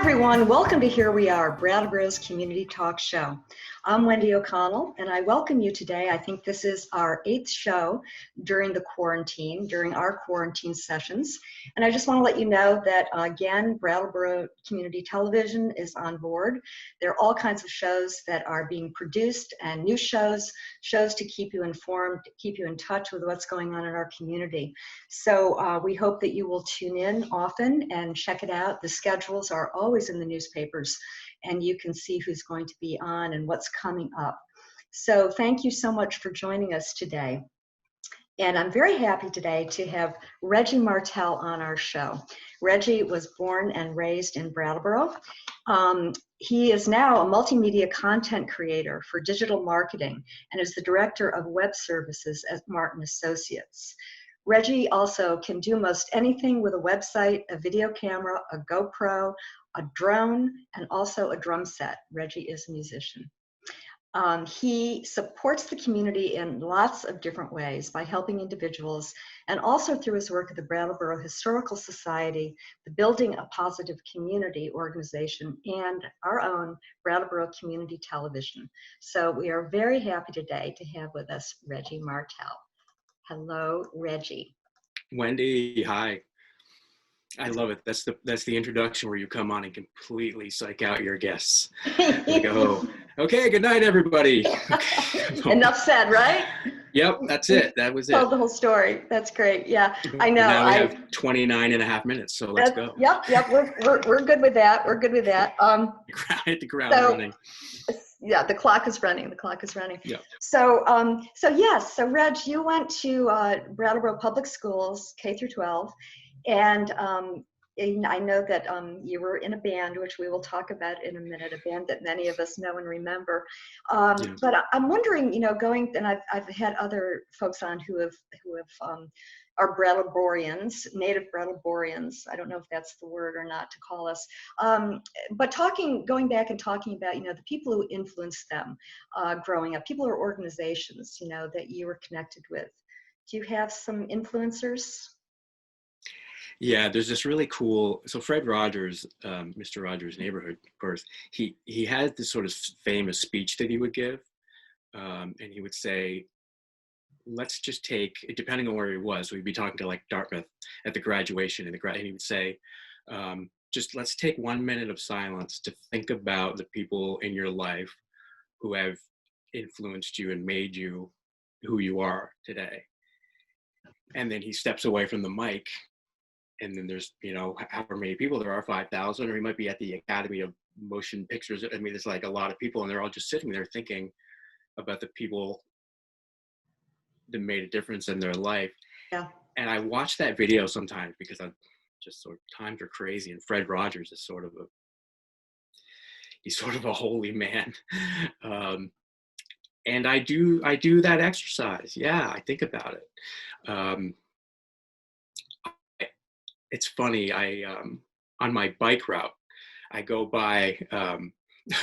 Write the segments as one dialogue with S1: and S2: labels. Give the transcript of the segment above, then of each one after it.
S1: everyone, welcome to Here We Are, Brattleboro's Community Talk Show. I'm Wendy O'Connell, and I welcome you today. I think this is our 8th show during our quarantine sessions. And I just want to let you know that, again, Brattleboro Community Television is on board. There are all kinds of shows that are being produced and new shows to keep you informed, keep you in touch with what's going on in our community. So we hope that you will tune in often and check it out. The schedules are always in the newspapers, and you can see who's going to be on and what's coming up. So thank you so much for joining us today. And I'm very happy today to have Reggie Martell on our show. Reggie was born and raised in Brattleboro. He is now a multimedia content creator for digital marketing and is the director of web services at Martin Associates. Reggie also can do most anything with a website, a video camera, a GoPro, a drone, and also a drum set. Reggie is a musician. He supports the community in lots of different ways by helping individuals and also through his work at the Brattleboro Historical Society, the Building a Positive Community organization, and our own Brattleboro Community Television. So we are very happy today to have with us Reggie Martell. Hello, Reggie.
S2: Wendy, hi. I love it. That's the introduction where you come on and completely psych out your guests. Like, oh, okay, good night, everybody. Okay.
S1: Enough said, right?
S2: Yep, that's it. That was it.
S1: Told the whole story. That's great. Yeah, I know.
S2: Now we have 29 and a half minutes, so let's go.
S1: Yep. We're good with that. We're good with that.
S2: Hit the ground running.
S1: Yeah, the clock is running.
S2: Yeah.
S1: So Reg, you went to Brattleboro Public Schools, K through 12, and I know that you were in a band, which we will talk about in a minute, a band that many of us know and remember. But I'm wondering, and I've had other folks on who are Brattleborians, native Brattleborians. I don't know if that's the word or not to call us. But going back and talking about, the people who influenced them growing up, people or organizations, that you were connected with. Do you have some influencers?
S2: Yeah, there's this really cool, so Fred Rogers, Mr. Rogers' Neighborhood, of course, he had this sort of famous speech that he would give, and he would say, let's just take, depending on where he was, we'd be talking to like Dartmouth at the graduation, and he would say, just let's take 1 minute of silence to think about the people in your life who have influenced you and made you who you are today. And then he steps away from the mic, and then there's, however many people there are, 5,000, or he might be at the Academy of Motion Pictures. I mean, there's like a lot of people, and they're all just sitting there thinking about the people that made a difference in their life.
S1: Yeah.
S2: And I watch that video sometimes because I'm just sort of, times are crazy, and Fred Rogers is he's sort of a holy man. And I do that exercise. Yeah, I think about it. It's funny, on my bike route, I go by, oh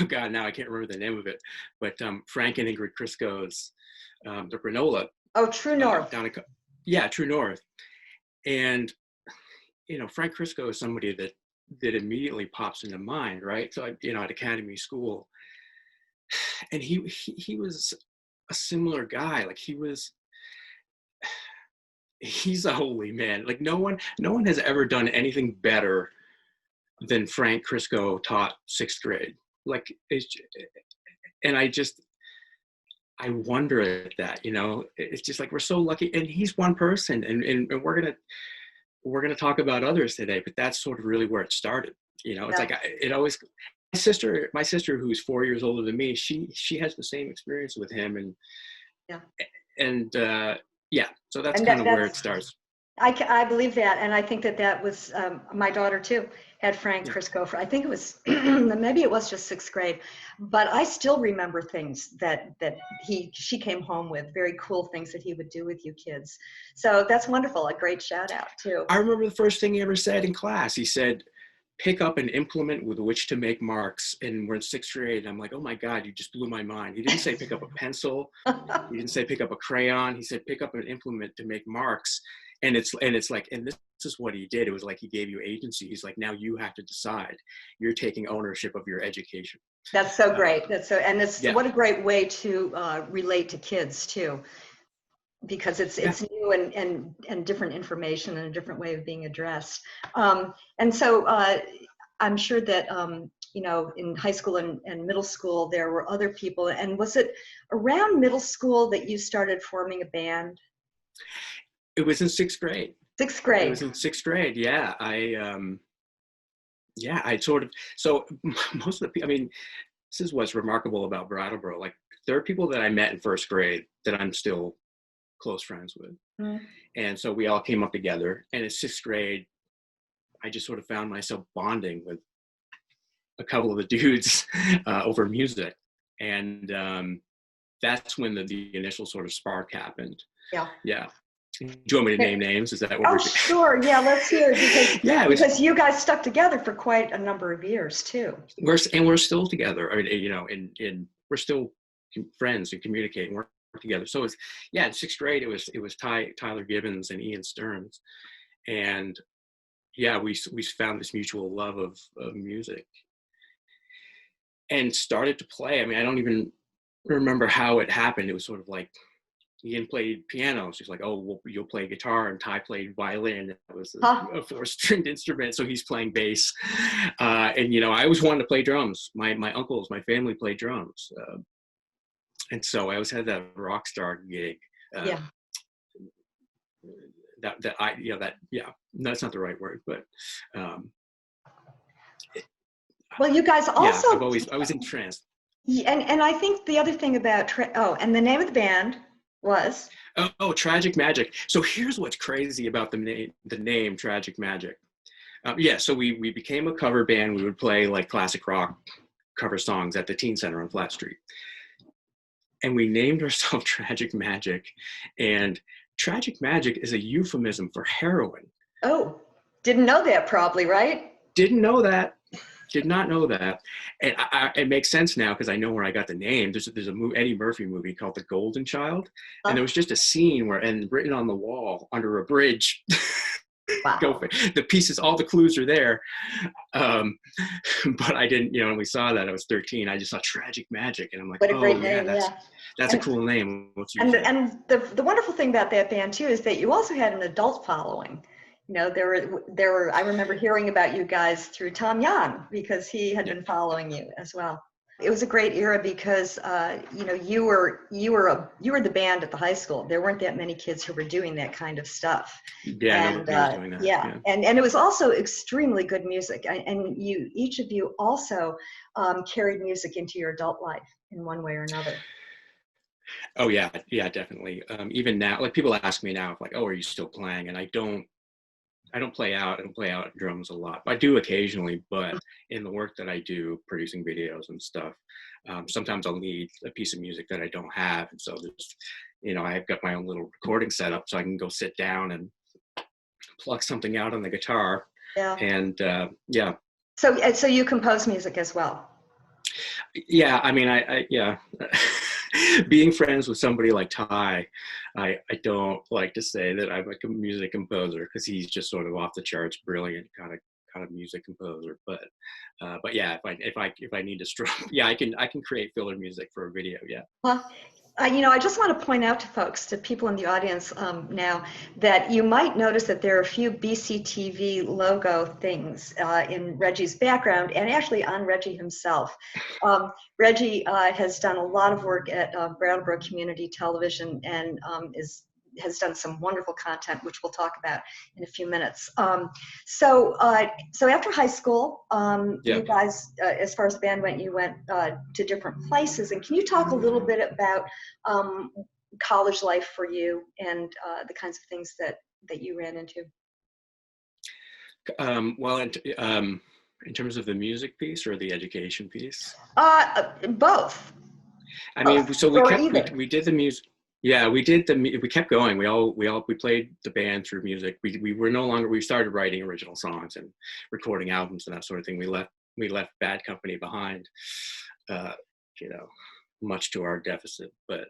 S2: God, now I can't remember the name of it, but Frank and Ingrid Crisco's, the granola.
S1: Oh, True North.
S2: True North. And, Frank Crisco is somebody that immediately pops into mind, right? So, at Academy School, and he was a similar guy. Like he's a holy man. Like no one has ever done anything better than Frank Crisco taught 6th grade. Like, and I wonder at that, it's just like, we're so lucky, and he's one person, and we're going to talk about others today, but that's sort of really where it started. It's like, it always, my sister, who's 4 years older than me, she has the same experience with him. So that's kind of where it starts.
S1: I believe that, and I think that was my daughter too had Frank Crisco for, I think it was maybe it was just 6th grade, but I still remember things that she came home with, very cool things that he would do with you kids. So that's wonderful, a great shout out too.
S2: I remember the first thing he ever said in class. He said, pick up an implement with which to make marks. And we're in 6th grade. I'm like, oh my God, you just blew my mind. He didn't say pick up a pencil. He didn't say pick up a crayon. He said pick up an implement to make marks. And this is what he did. It was like he gave you agency. He's like, now you have to decide. You're taking ownership of your education.
S1: That's so great. And it's
S2: Yeah.
S1: what a great way to relate to kids too, because it's
S2: Yeah.
S1: new and different information and a different way of being addressed. And so I'm sure that in high school and middle school there were other people. And was it around middle school that you started forming a band?
S2: It was in sixth grade.
S1: Sixth
S2: It
S1: grade.
S2: was in sixth grade. Yeah. I sort of, so most of the people, I mean, this is what's remarkable about Brattleboro. Like, there are people that I met in first grade that I'm still close friends with.
S1: Mm.
S2: And so we all came up together. And in sixth grade, I just sort of found myself bonding with a couple of the dudes over music. And that's when the initial sort of spark happened.
S1: Yeah.
S2: Yeah. Do you want me to name names? Is that what
S1: Oh,
S2: we're
S1: sure. Yeah, let's hear it,
S2: Yeah,
S1: because you guys stuck together for quite a number of years too.
S2: we're still together. I mean, we're still friends and communicate and work together. So it's, yeah, in sixth grade, it was Tyler Gibbons and Ian Stearns. And yeah, we found this mutual love of music and started to play. I mean, I don't even remember how it happened. It was sort of like, Ian played piano. So he's like, oh, well, you'll play guitar. And Ty played violin. That was a four-stringed instrument. So he's playing bass. And, I always wanted to play drums. My uncles, my family played drums. And so I always had that rock star gig.
S1: Yeah.
S2: That's not the right word, but
S1: well, you guys also,
S2: I was entranced.
S1: And I think the other thing about, and the name of the band was?
S2: Oh, Tragic Magic. So here's what's crazy about the name Tragic Magic. So we became a cover band. We would play like classic rock cover songs at the Teen Center on Flat Street. And we named ourselves Tragic Magic. And Tragic Magic is a euphemism for heroin.
S1: Oh, didn't know that probably, right?
S2: Didn't know that. Did not know that. And it makes sense now because I know where I got the name. There's a Eddie Murphy movie called The Golden Child. And there was just a scene and written on the wall under a bridge,
S1: wow.
S2: The pieces, all the clues are there. But I didn't, when we saw that, I was 13. I just saw Tragic Magic. And I'm like,
S1: what a great name,
S2: that's a cool name.
S1: And the wonderful thing about that band too is that you also had an adult following. There were. I remember hearing about you guys through Tom Yan because he had been following you as well. It was a great era because you were the band at the high school. There weren't that many kids who were doing that kind of stuff.
S2: Yeah, nobody was doing that.
S1: Yeah. And it was also extremely good music. And each of you also carried music into your adult life in one way or another.
S2: Oh yeah, definitely. Even now, like people ask me now, like, "Oh, are you still playing?" And I don't play out. I don't play out drums a lot. I do occasionally, but in the work that I do, producing videos and stuff, sometimes I'll need a piece of music that I don't have. And so there's, I've got my own little recording setup so I can go sit down and pluck something out on the guitar.
S1: Yeah.
S2: And
S1: So you compose music as well?
S2: Yeah. I mean, yeah. Being friends with somebody like Ty, I don't like to say that I'm like a music composer because he's just sort of off the charts, brilliant kind of music composer. But yeah, if I need to strum, yeah, I can create filler music for a video. Yeah.
S1: Well, I just want to point out to folks, to people in the audience now, that you might notice that there are a few BCTV logo things in Reggie's background and actually on Reggie himself. Reggie has done a lot of work at Brattleboro Community Television and has done some wonderful content, which we'll talk about in a few minutes. So after high school, you guys, as far as the band went, you went to different places. And can you talk a little bit about college life for you and the kinds of things that you ran into?
S2: Well, in terms of the music piece or the education piece?
S1: Both.
S2: I mean, so we did the music. Yeah, we kept going. We played the band through music. We started writing original songs and recording albums and that sort of thing. We left Bad Company behind, much to our deficit. But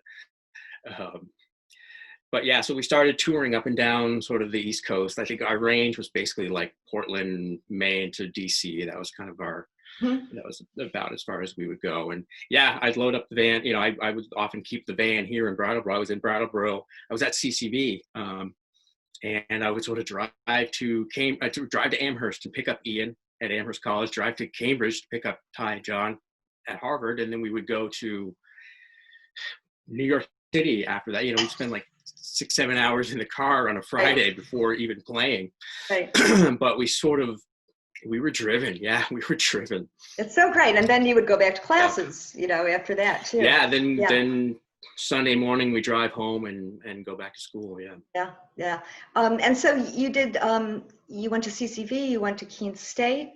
S2: but yeah, so we started touring up and down sort of the East Coast. I think our range was basically like Portland, Maine to DC. That was kind of that was about as far as we would go. And yeah, I'd load up the van. You know, I would often keep the van here in Brattleboro. I was in Brattleboro. I was at CCV. And I would sort of drive to Amherst and pick up Ian at Amherst College, drive to Cambridge to pick up Ty and John at Harvard. And then we would go to New York City after that. You know, we'd spend like 6-7 hours in the car on a Friday before even playing.
S1: Right.
S2: But we were driven. Yeah, we were driven.
S1: It's so great. And then you would go back to classes, you know, after that too.
S2: Yeah, then Sunday morning we drive home and go back to school.
S1: Yeah. And so you did, you went to CCV, you went to Keene State.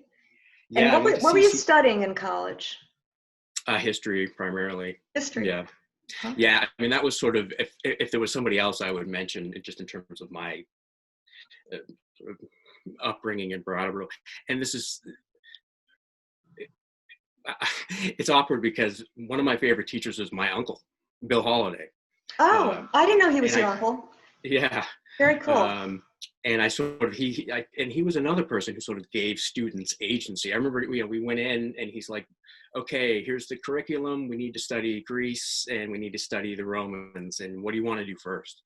S2: Yeah.
S1: And what were you studying in college?
S2: History primarily.
S1: History.
S2: Yeah.
S1: Huh?
S2: Yeah. I mean, that was sort of, if there was somebody else I would mention, just in terms of my sort of upbringing in Brattleboro. And this is, it's awkward because one of my favorite teachers was my uncle, Bill Holiday.
S1: Oh, I didn't know he was your uncle.
S2: Yeah.
S1: Very cool.
S2: And I sort of, he was another person who sort of gave students agency. I remember, you know, we went in and he's like, okay, here's the curriculum. We need to study Greece and we need to study the Romans. And what do you want to do first?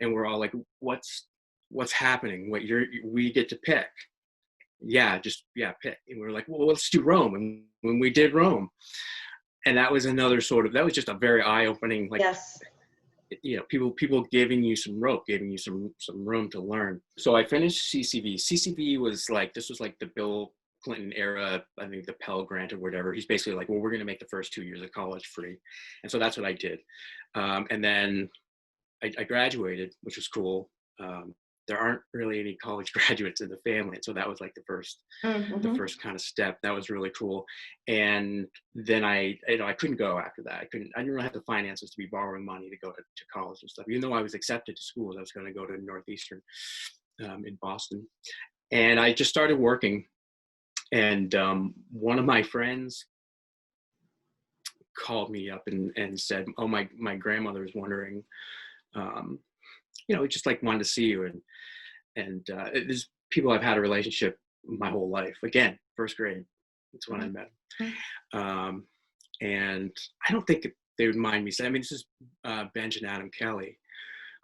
S2: And we're all like, what's happening? We get to pick. Yeah, pick. And we were like, well, let's do Rome. And when we did Rome, and that was another that was just a very eye-opening, like,
S1: yes.
S2: You know, people giving you some rope, giving you some room to learn. So I finished CCV. CCV was like, this was like the Bill Clinton era, I think the Pell Grant or whatever. He's basically like, well, we're going to make the first 2 years of college free. And so that's what I did. And then I graduated, which was cool. There aren't really any college graduates in the family. And so that was like the first kind of step. That was really cool. And then I couldn't go after that. I didn't really have the finances to be borrowing money to go to college and stuff. Even though I was accepted to schools, I was going to go to Northeastern in Boston. And I just started working. And one of my friends called me up and said, oh, my grandmother is wondering, you know, just like wanted to see you. And there's people I've had a relationship my whole life. Again, first grade, that's when I met them. And I don't think they would mind me saying, I mean, this is Benj and Adam Kelly,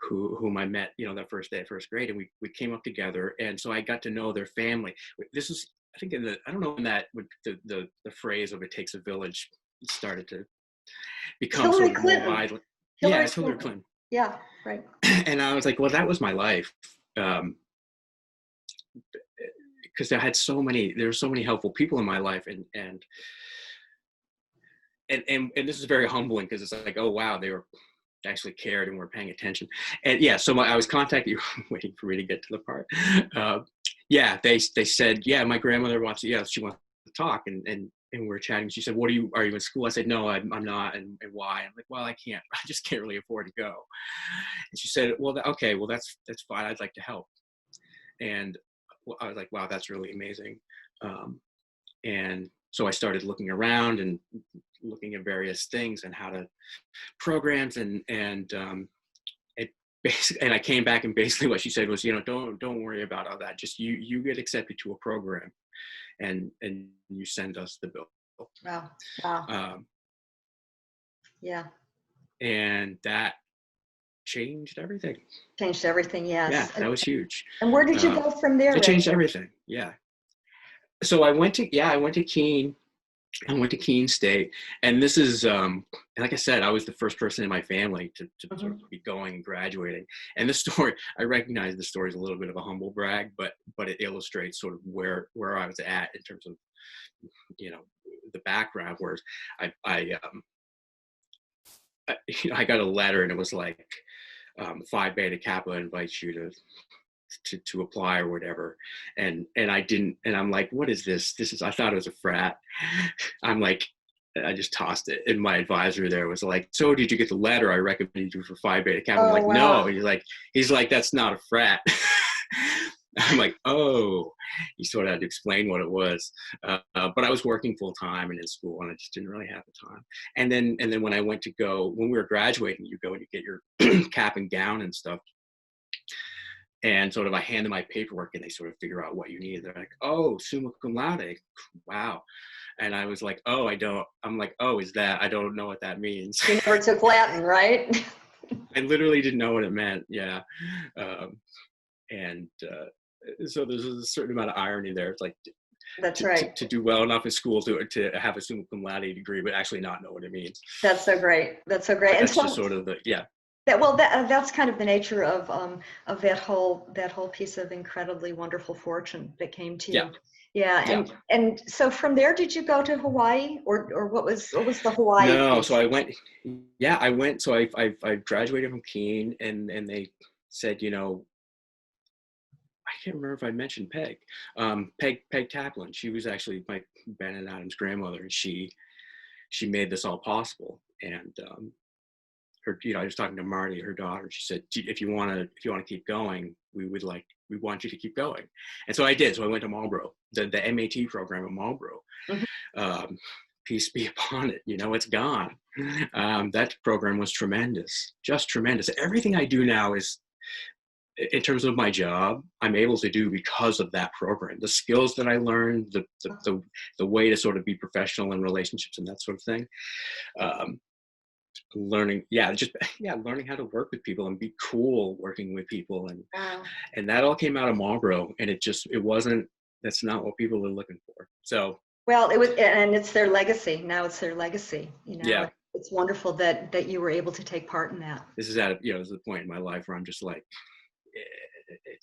S2: whom I met, you know, that first day of first grade, and we came up together. And so I got to know their family. This is, I think I don't know when that would, the phrase of "it takes a village" started to become
S1: Hillary
S2: sort of
S1: Clinton.
S2: more widely.
S1: Hillary
S2: It's Hillary Clinton.
S1: Yeah, right.
S2: And I was like, well, that was my life. Because there were so many helpful people in my life, and this is very humbling because it's like, oh wow, they were actually cared and were paying attention. And yeah, so I was contacting you, waiting for me to get to the part. Yeah, they said, yeah, my grandmother wants to, she wants to talk, and we're chatting. She said, are you in school? I said, no, I'm not. And why? I'm like, well, I just can't really afford to go. And she said, well, okay, well, that's fine. I'd like to help. And I was like, wow, that's really amazing. And so I started looking around and looking at various things and how to programs and I came back, and basically what she said was, you know, don't worry about all that. Just you get accepted to a program, and you send us the bill.
S1: Wow. Yeah.
S2: And that changed everything.
S1: Changed everything, yes.
S2: Yeah, that was huge.
S1: And where did you go from there?
S2: It changed everything. Yeah. So I went to Keene. I went to Keene State, and this is, like I said, I was the first person in my family to sort of be going and graduating. And the story, I recognize the story is a little bit of a humble brag, but it illustrates sort of where I was at in terms of, you know, the background. Where I got a letter, and it was like, Phi Beta Kappa invites you to apply or whatever, and I didn't, and I'm like, what is this? I thought it was a frat. I'm like, I just tossed it, and my advisor there was like, so did you get the letter I recommended you for Phi Beta Kappa? I'm like,
S1: wow.
S2: no. He's like, that's not a frat. I'm like, oh, you sort of had to explain what it was. But I was working full time and in school, and I just didn't really have the time. And then when I went to go, when we were graduating, you go and you get your cap and gown and stuff. And sort of I hand them my paperwork and they sort of figure out what you need. They're like, oh, summa cum laude. Wow. And I was like, oh, I'm like, oh, I don't know what that means.
S1: You never took Latin, right?
S2: I literally didn't know what it meant. Yeah. And so there's a certain amount of irony there. It's like
S1: That's right.
S2: to do well enough in school to have a summa cum laude degree, but actually not know what it means.
S1: That's so great. That's so great.
S2: But
S1: And
S2: that's
S1: so
S2: just sort of
S1: that's kind of the nature of that whole piece of incredibly wonderful fortune that came to you. Yeah.
S2: Yeah.
S1: And so from there, did you go to Hawaii, or what was the Hawaii
S2: No,
S1: piece?
S2: so I went. Yeah, I went. So I graduated from Keene, and they said, I can't remember if I mentioned Peg. Peg Taplin. She was actually my Ben and Adam's grandmother, and she made this all possible. And her, I was talking to Marty, her daughter. She said, if you want to keep going, we want you to keep going. And so I did. So I went to Marlboro, the MAT program at Marlboro. Mm-hmm. Peace be upon it. It's gone. That program was tremendous, just tremendous. Everything I do now is, in terms of my job, I'm able to do because of that program. The skills that I learned, the way to sort of be professional in relationships and that sort of thing. Learning how to work with people and be cool working with people, and that all came out of Marlboro, and that's not what people are looking for. So
S1: well, it was, and it's their legacy. Now it's their legacy.
S2: Yeah.
S1: It's wonderful that you were able to take part in that.
S2: This is this is the point in my life where I'm just like,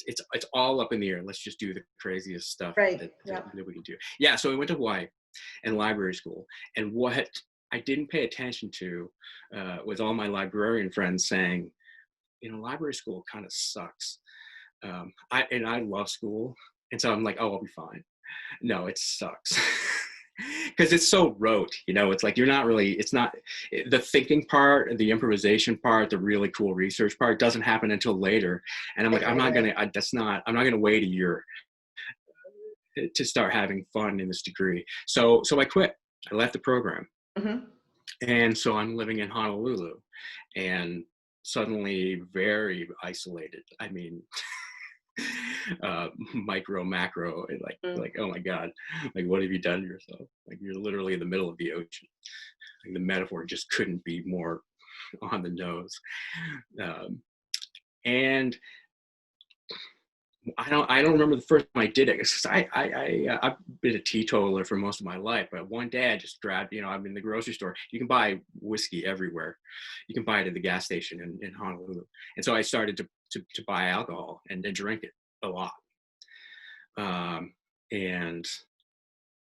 S2: it's all up in the air. Let's just do the craziest stuff that we can do. Yeah. So we went to Hawaii and library school, and what I didn't pay attention to was all my librarian friends saying, library school kind of sucks. I love school, and so I'm like, oh, I'll be fine. No, it sucks. Because it's so rote, it's like it's not the thinking part, the improvisation part, the really cool research part doesn't happen until later. And I'm like, I'm not going to wait a year to start having fun in this degree. So I quit. I left the program. Mm-hmm. And so I'm living in Honolulu and suddenly very isolated. I mean, micro, macro, and like, oh my God, like, what have you done to yourself? Like, you're literally in the middle of the ocean. Like, the metaphor just couldn't be more on the nose. And I don't remember the first time I did it, because I've been a teetotaler for most of my life. But one day I just grabbed, I'm in the grocery store. You can buy whiskey everywhere. You can buy it at the gas station in Honolulu. And so I started to buy alcohol and drink it a lot. And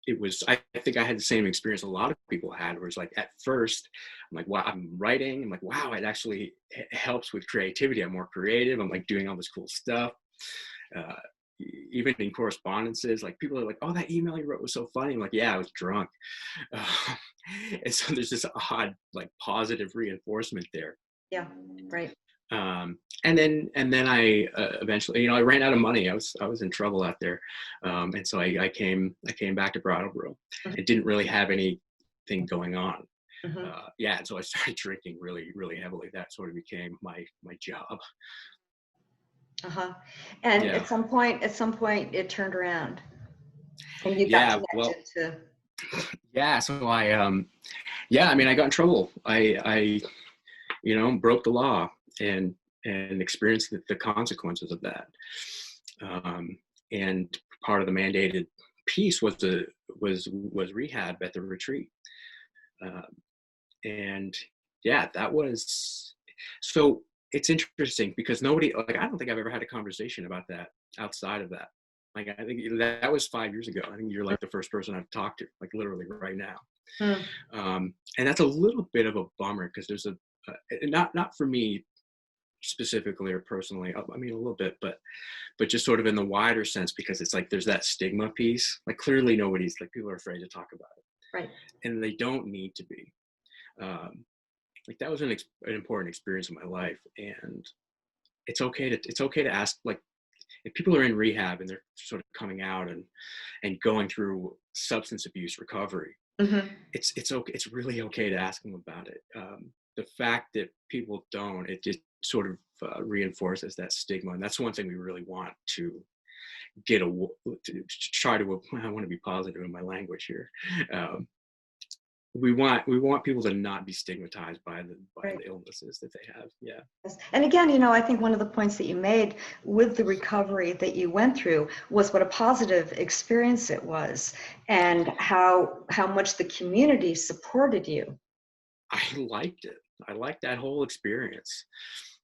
S2: it was, I think I had the same experience a lot of people had, where it's like, at first I'm like, wow, I'm writing. I'm like, wow, it actually helps with creativity. I'm more creative. I'm like doing all this cool stuff. Even in correspondences, like, people are like, oh, that email you wrote was so funny. I'm like, yeah, I was drunk. And so there's this odd, like, positive reinforcement there.
S1: Yeah, right.
S2: And then I eventually, I ran out of money. I was in trouble out there, and so I came back to Brattleboro. Mm-hmm. It didn't really have anything going on. Mm-hmm. And so I started drinking really, really heavily. That sort of became my job.
S1: And at some point, it turned around, and you got connected to.
S2: Yeah. So I got in trouble. I broke the law and experienced the consequences of that. And part of the mandated piece was rehab at the retreat. And that was, so it's interesting because nobody, like, I don't think I've ever had a conversation about that outside of that. Like, I think that was 5 years ago. I think you're like the first person I've talked to, like, literally right now. And that's a little bit of a bummer, because there's not for me specifically or personally, I mean, a little bit, but just sort of in the wider sense, because it's like there's that stigma piece. Like, clearly nobody's, like, people are afraid to talk about it,
S1: right? And
S2: they don't need to be. Like, that was an important experience in my life, and it's okay to ask. Like, if people are in rehab and they're sort of coming out and going through substance abuse recovery,
S1: Hmm.
S2: it's okay. It's really okay to ask them about it. The fact that people don't, it just sort of reinforces that stigma, and that's one thing we really want to get to try to. I want to be positive in my language here. Um, we want people to not be stigmatized by
S1: Right.
S2: the illnesses that they have. Yeah.
S1: Yes. And again, I think one of the points that you made with the recovery that you went through was what a positive experience it was, and how much the community supported you.
S2: I liked it. I liked that whole experience.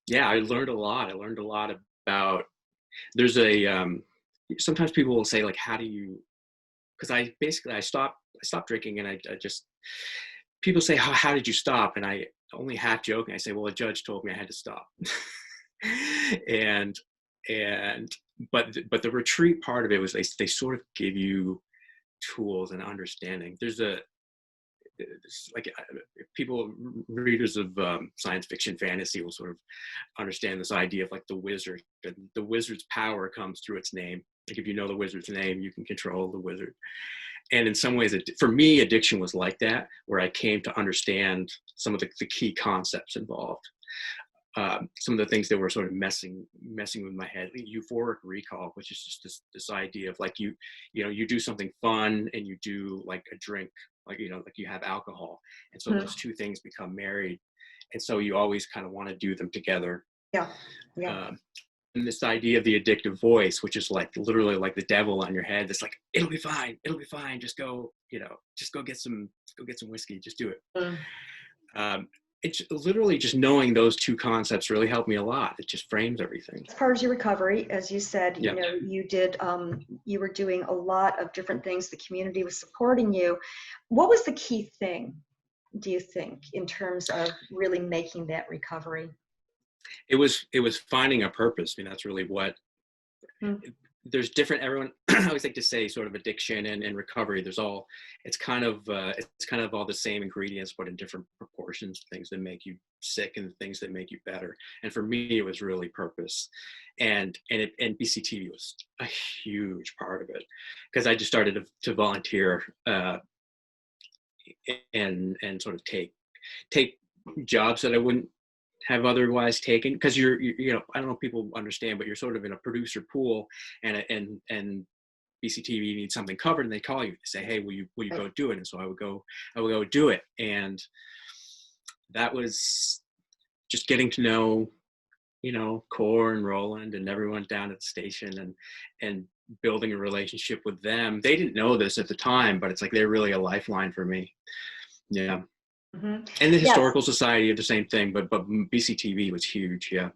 S2: Yeah, I learned a lot. I learned a lot about. There's a sometimes people will say like, how do you? Because I stopped drinking, and I just people say, how did you stop? And I only half joking, I say, well, a judge told me I had to stop. and and but the retreat part of it was they sort of give you tools and understanding. Like people, readers of science fiction, fantasy will sort of understand this idea of like the wizard. And the wizard's power comes through its name. Like if you know the wizard's name, you can control the wizard. And in some ways, for me, addiction was like that, where I came to understand some of the key concepts involved. Some of the things that were sort of messing with my head. Euphoric recall, which is just this idea of like you do something fun and you do like a drink, like like you have alcohol, and so
S1: Mhm.
S2: those two things become married, and so you always kind of want to do them together.
S1: Yeah, yeah.
S2: Um, and this idea of the addictive voice, which is like literally like the devil on your head, that's like, it'll be fine, just go, just go get some whiskey, just do it.
S1: Mm.
S2: um, it's literally just knowing those two concepts really helped me a lot. It just frames everything.
S1: As part of your recovery, as you said,
S2: Yeah.
S1: you were doing a lot of different things. The community was supporting you. What was the key thing, do you think, in terms of really making that recovery?
S2: It was finding a purpose. I mean, that's really what.
S1: Mm.
S2: There's different, everyone I always like to say sort of addiction and recovery, it's kind of all the same ingredients, but in different proportions. Things that make you sick and things that make you better. And for me, it was really purpose. And BCTV was a huge part of it, because I just started to volunteer, and sort of take jobs that I wouldn't have otherwise taken, because I don't know if people understand, but you're sort of in a producer pool, and BCTV needs something covered, and they call you, they say, hey, will you go do it? And so I would go do it. And that was just getting to know Core and Roland and everyone down at the station, and building a relationship with them. They didn't know this at the time, but it's like they're really a lifeline for me. Yeah.
S1: Hmm.
S2: And the
S1: Yes.
S2: Historical Society did the same thing, but BCTV was huge. Yeah.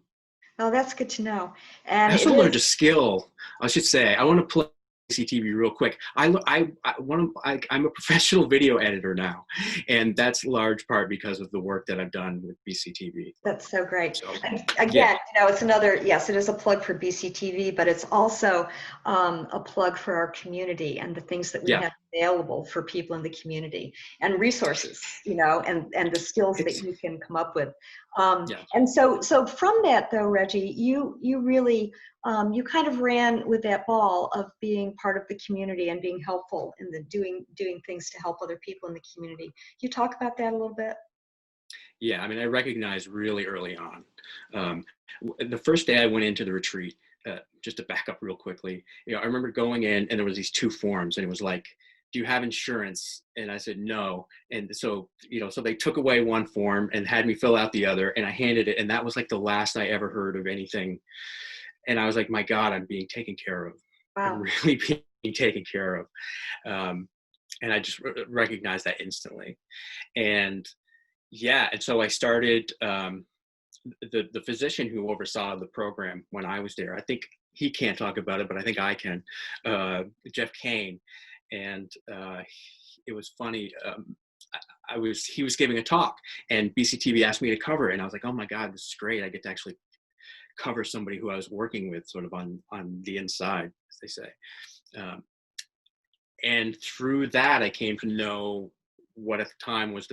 S1: Oh, that's good to know.
S2: I
S1: And it
S2: also learned a
S1: is.
S2: skill. I should say, I want to play BCTV real quick. I'm a professional video editor now, and that's large part because of the work that I've done with BCTV.
S1: That's so great.
S2: So,
S1: And
S2: yeah,
S1: again, it's another, yes, it is a plug for BCTV, but it's also a plug for our community and the things that we
S2: yeah.
S1: have available for people in the community, and resources, and the skills that
S2: It's
S1: you can come up with.
S2: yeah.
S1: And so from that though, Reggie, you really, you kind of ran with that ball of being part of the community and being helpful in the doing things to help other people in the community. Can you talk about that a little bit?
S2: Yeah, I mean, I recognized really early on. Um, the first day I went into the retreat, just to back up real quickly, I remember going in, and there was these two forms, and it was like, do you have insurance? And I said, no. And so, so they took away one form and had me fill out the other, and I handed it. And that was like the last I ever heard of anything. And I was like, my God, I'm being taken care of. I'm
S1: Wow.
S2: really being taken care of. Um, and I just recognized that instantly. And yeah, and so I started, the physician who oversaw the program when I was there. I think he can't talk about it, but I think I can. Jeff Kane, and it was funny. He was giving a talk, and BCTV asked me to cover it, and I was like, oh my God, this is great! I get to actually cover somebody who I was working with, sort of on the inside, as they say. Um, and through that, I came to know what at the time was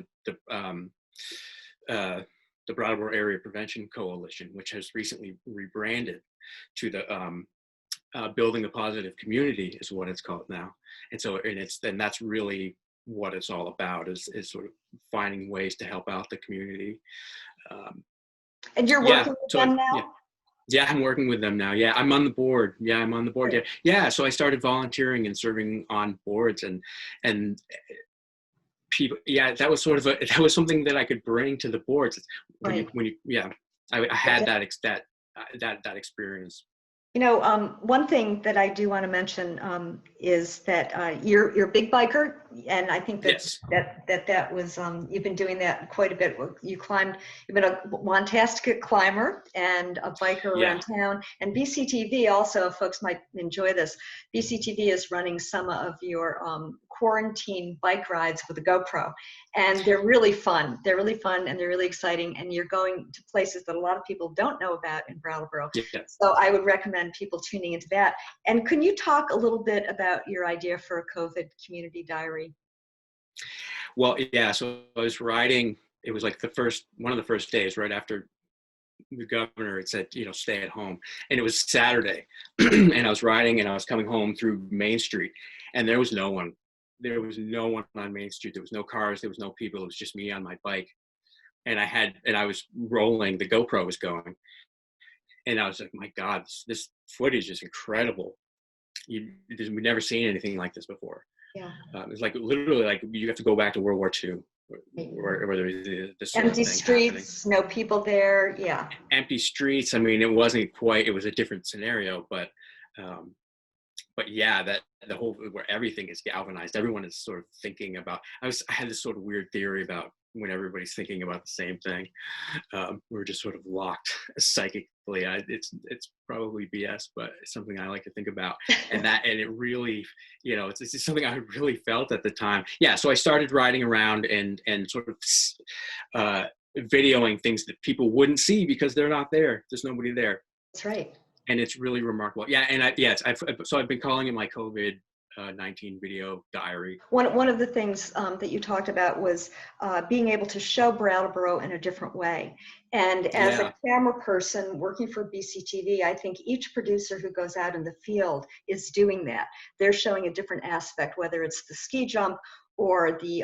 S2: uh, the Brattleboro Area Prevention Coalition, which has recently rebranded to the building a positive community is what it's called now. And so, and that's really what it's all about, is sort of finding ways to help out the community.
S1: And you're working with them now?
S2: Yeah, I'm working with them now. Yeah, I'm on the board. Yeah, I'm on the board. Yeah, yeah. So I started volunteering and serving on boards, and people. Yeah, that was something that I could bring to the boards. When you yeah, I had that experience.
S1: You know, one thing that I do want to mention is that you're a big biker, and I think that
S2: Yes.
S1: that was you've been doing that quite a bit. You've been a fantastic climber and a biker around town. And BCTV also, folks might enjoy this. BCTV is running some of your quarantine bike rides with a GoPro, and they're really fun. They're really fun and they're really exciting. And you're going to places that a lot of people don't know about in Brattleboro.
S2: Yeah.
S1: So I would recommend people tuning into that. And can you talk a little bit about your idea for a COVID community diary?
S2: Well, yeah. So I was riding. It was like one of the first days, right after the governor had said, stay at home. And it was Saturday, and I was riding, and I was coming home through Main Street, and there was no one. There was no one on Main Street. There was no cars. There was no people. It was just me on my bike, and I was rolling. The GoPro was going, and I was like, my God, this footage is incredible. We've never seen anything like this before.
S1: Yeah.
S2: It's like literally like you have to go back to World War II, where there was this sort
S1: empty
S2: of thing
S1: streets,
S2: happening.
S1: No people there. Yeah.
S2: Empty streets. I mean, it was a different scenario, but yeah, that the whole, where everything is galvanized, everyone is sort of thinking about, I had this sort of weird theory about when everybody's thinking about the same thing, we're just sort of locked psychically. It's probably BS, but it's something I like to think about. And it really, it's something I really felt at the time. Yeah. So I started riding around and sort of videoing things that people wouldn't see because they're not there. There's nobody there.
S1: That's right.
S2: And it's really remarkable. Yeah. And so I've been calling it my COVID-19 video diary.
S1: One of the things that you talked about was being able to show Brattleboro in a different way. And as a camera person working for BCTV, I think each producer who goes out in the field is doing that. They're showing a different aspect, whether it's the ski jump or the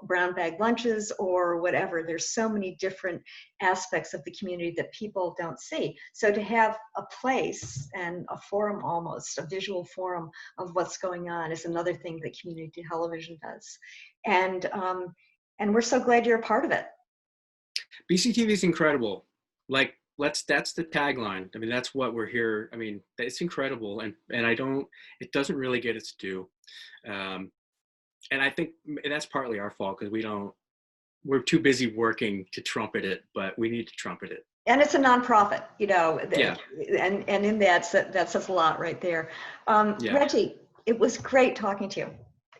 S1: brown bag lunches or whatever. There's so many different aspects of the community that people don't see. So to have a place and a forum, almost a visual forum of what's going on, is another thing that community television does. And we're so glad you're a part of it.
S2: BCTV is incredible. Like, that's the tagline. I mean, that's what we're here. I mean, it's incredible. And it doesn't really get its due. And I think that's partly our fault, because we're too busy working to trumpet it, but we need to trumpet it.
S1: And it's a nonprofit, and in that says a lot right there. Reggie, it was great talking to you.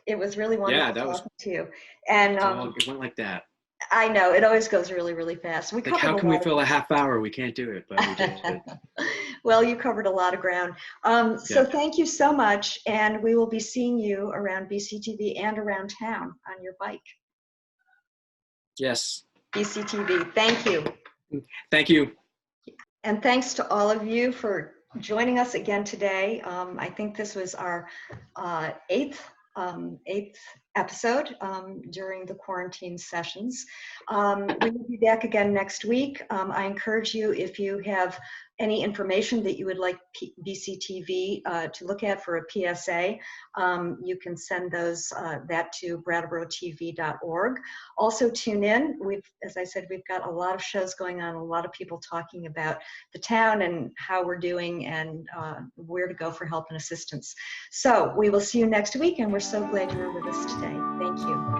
S1: It was really wonderful talking to you. And
S2: it went like that.
S1: I know, it always goes really, really fast.
S2: How can we fill a half hour? We can't do it, but we did.
S1: Well, you covered a lot of ground. So thank you so much, and we will be seeing you around BCTV and around town on your bike.
S2: Yes.
S1: BCTV, thank you.
S2: Thank you.
S1: And thanks to all of you for joining us again today. I think this was our eighth episode during the quarantine sessions. We will be back again next week. I encourage you, if you have any information that you would like BCTV to look at for a PSA, you can send that to brattleboro.tv.org. Also tune in. As I said, we've got a lot of shows going on, a lot of people talking about the town and how we're doing and where to go for help and assistance. So we will see you next week, and we're so glad you were with us today. Thank you.